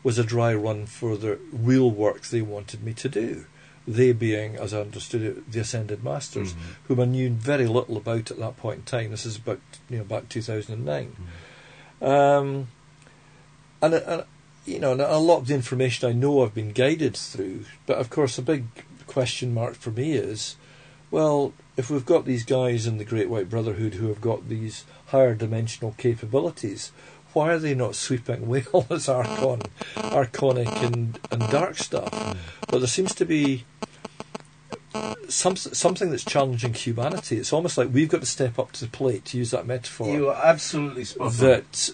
was a dry run for the real work they wanted me to do. They being, as I understood it, the Ascended Masters, whom I knew very little about at that point in time. This is about, back 2009. And a lot of the information I know I've been guided through, but of course a big question mark for me is, well, if we've got these guys in the Great White Brotherhood who have got these higher dimensional capabilities, why are they not sweeping away all this archonic and dark stuff? But there seems to be something that's challenging humanity. It's almost like we've got to step up to the plate, to use that metaphor. You are absolutely spot on. That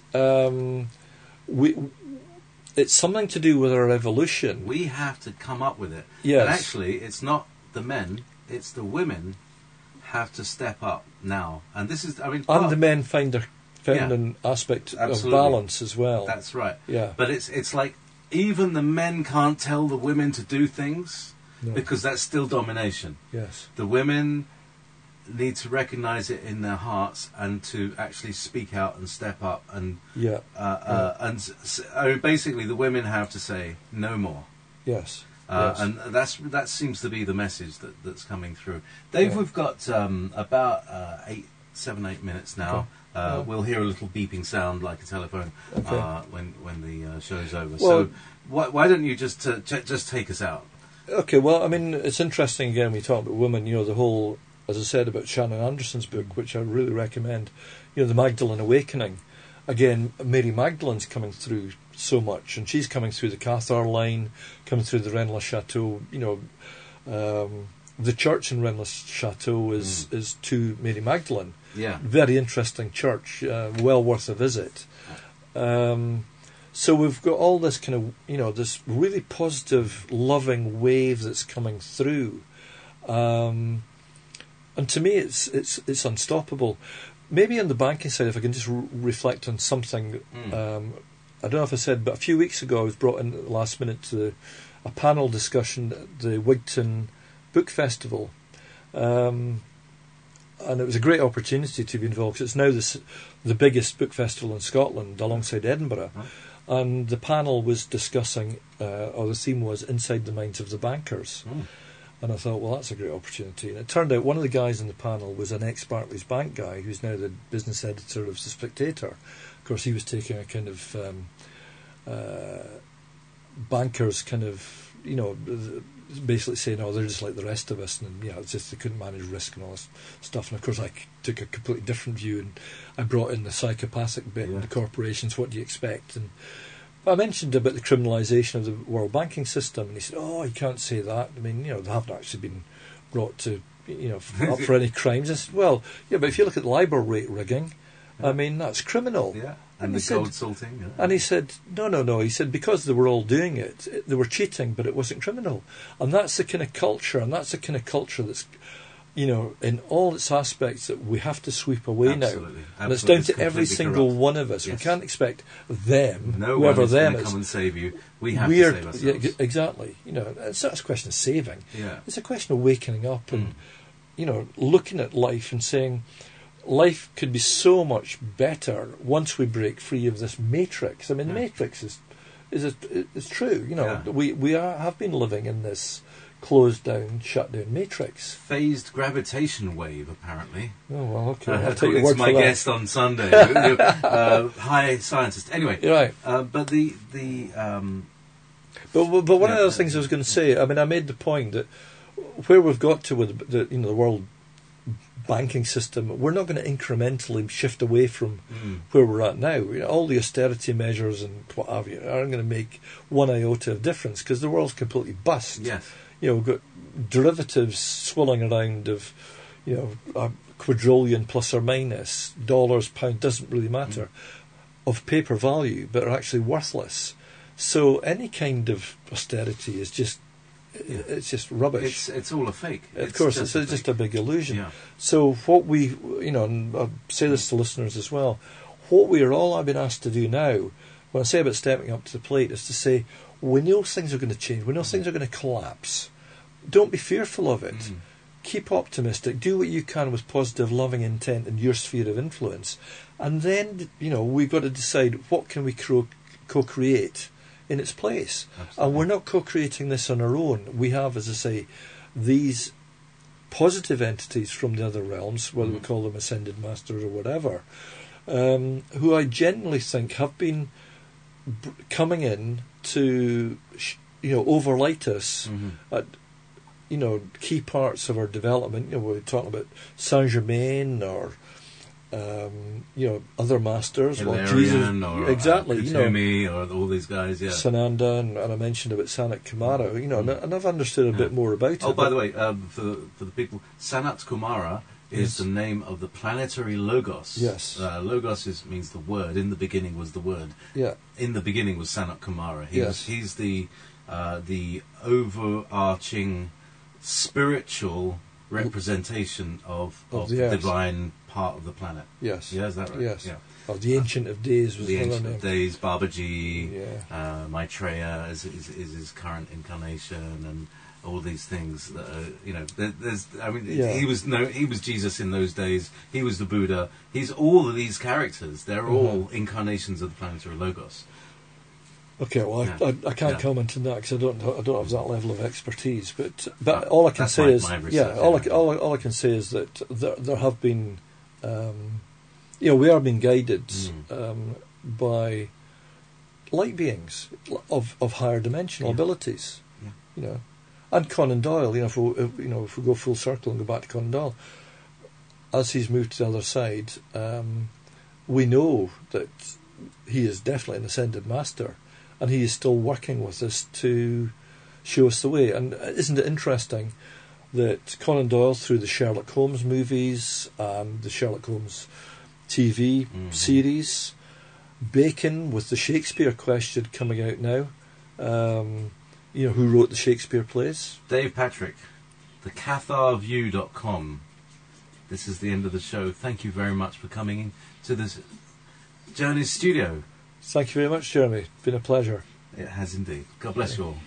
it's something to do with our evolution. We have to come up with it. Yes. And actually, it's not the men, it's the women have to step up now. And this is, and the men find an aspect of balance as well. That's right. Yeah. But it's like even the men can't tell the women to do things because that's still domination. Yes. The women need to recognise it in their hearts and to actually speak out and step up and basically the women have to say no more. Yes. And that seems to be the message that's coming through. Dave, we've got about 7, 8 minutes now. Okay. We'll hear a little beeping sound like a telephone when the show's over. Well, so why don't you just take us out? Okay, well, it's interesting again, we talk about women, the whole, as I said, about Shannon Anderson's book, which I really recommend, The Magdalene Awakening. Again, Mary Magdalene's coming through so much, and she's coming through the Cathar line, coming through the rennes-le-chateau. The church in rennes-le-chateau is to Mary Magdalene. Yeah. Very interesting church, well worth a visit. So we've got all this kind of, this really positive, loving wave that's coming through. And to me, it's unstoppable. Maybe on the banking side, if I can just reflect on something, I don't know if I said, but a few weeks ago I was brought in at the last minute to a panel discussion at the Wigton Book Festival. And it was a great opportunity to be involved, because it's now the biggest book festival in Scotland, alongside Edinburgh. And the panel was discussing, or the theme was, Inside the Minds of the Bankers. And I thought, well, that's a great opportunity. And it turned out one of the guys in the panel was an ex-Barclays Bank guy who's now the business editor of The Spectator. Of course, he was taking a kind of bankers kind of, basically saying, oh, they're just like the rest of us, and it's just they couldn't manage risk and all this stuff. And of course I took a completely different view, and I brought in the psychopathic bit in the corporations. What do you expect? And I mentioned about the criminalisation of the world banking system, and he said, oh, you can't say that. They haven't actually been brought to up for any crimes. I said, well, but if you look at LIBOR rate rigging, that's criminal. Yeah. And the gold salting. Yeah. And he said, no. He said, because they were all doing it, they were cheating, but it wasn't criminal. And that's the kind of culture, that's in all its aspects that we have to sweep away now. And it's down to every single one of us. Yes. We can't expect them, whoever them is, come and save you. We have to save ourselves. Yeah, exactly. It's not a question of saving. Yeah. It's a question of waking up and, looking at life and saying, life could be so much better once we break free of this matrix. The matrix is true. We have been living in this closed down, shut down matrix. Phased gravitation wave, apparently. Oh well, okay. I'll take your word for my that. Guest on Sunday, high scientist. Anyway, right. But But one of the other things I was going to say, I made the point that where we've got to with the world banking system, we're not going to incrementally shift away from where we're at now. All the austerity measures and what have you aren't going to make one iota of difference, because the world's completely bust. Yes. We've got derivatives swirling around of, a quadrillion plus or minus, dollars, pound, doesn't really matter, of paper value, but are actually worthless. So any kind of austerity is just, it's just rubbish. It's all a fake. Of course, it's just a big illusion. Yeah. So what we, and I'll say this to listeners as well, what we are all being asked to do now, when I say about stepping up to the plate, is to say, we know things are going to change, we know things are going to collapse, don't be fearful of it. Keep optimistic. Do what you can with positive, loving intent in your sphere of influence. And then, we've got to decide what can we co-create in its place. Absolutely. And we're not co-creating this on our own. We have, as I say, these positive entities from the other realms, whether we call them ascended masters or whatever, who I generally think have been coming in to, overlight us at, key parts of our development. We're talking about Saint Germain or, other masters, Hilarion or exactly, Kutumi or all these guys, yeah. Sananda, and I mentioned about Sanat Kumara, and I've understood a bit more about it. Oh, by the way, for the people, Sanat Kumara is the name of the planetary logos. Yes. Logos means the word. In the beginning was the word. Yeah. In the beginning was Sanat Kumara. He's the overarching spiritual representation of the divine part of the planet. Yes. Yeah, is that right? Yes. Yeah. Oh, the Ancient of Days was the another Ancient name. of Days, Babaji, Maitreya is his current incarnation, and all these things that are, he was Jesus in those days. He was the Buddha. He's all of these characters. They're all incarnations of the planetary logos. Okay, well, I can't comment on that because I don't have that level of expertise. But all I can say is, all I can say is that there have been, we are being guided by light beings of higher dimensional abilities. Yeah. And Conan Doyle. If we go full circle and go back to Conan Doyle, as he's moved to the other side, we know that he is definitely an ascended master. And he is still working with us to show us the way. And isn't it interesting that Conan Doyle, through the Sherlock Holmes movies, the Sherlock Holmes TV series, Bacon with the Shakespeare question coming out now, who wrote the Shakespeare plays? Dave Patrick, thecatharview.com. This is the end of the show. Thank you very much for coming in to this Journey's studio. Thank you very much, Jeremy. It's been a pleasure. It has indeed. God bless you all.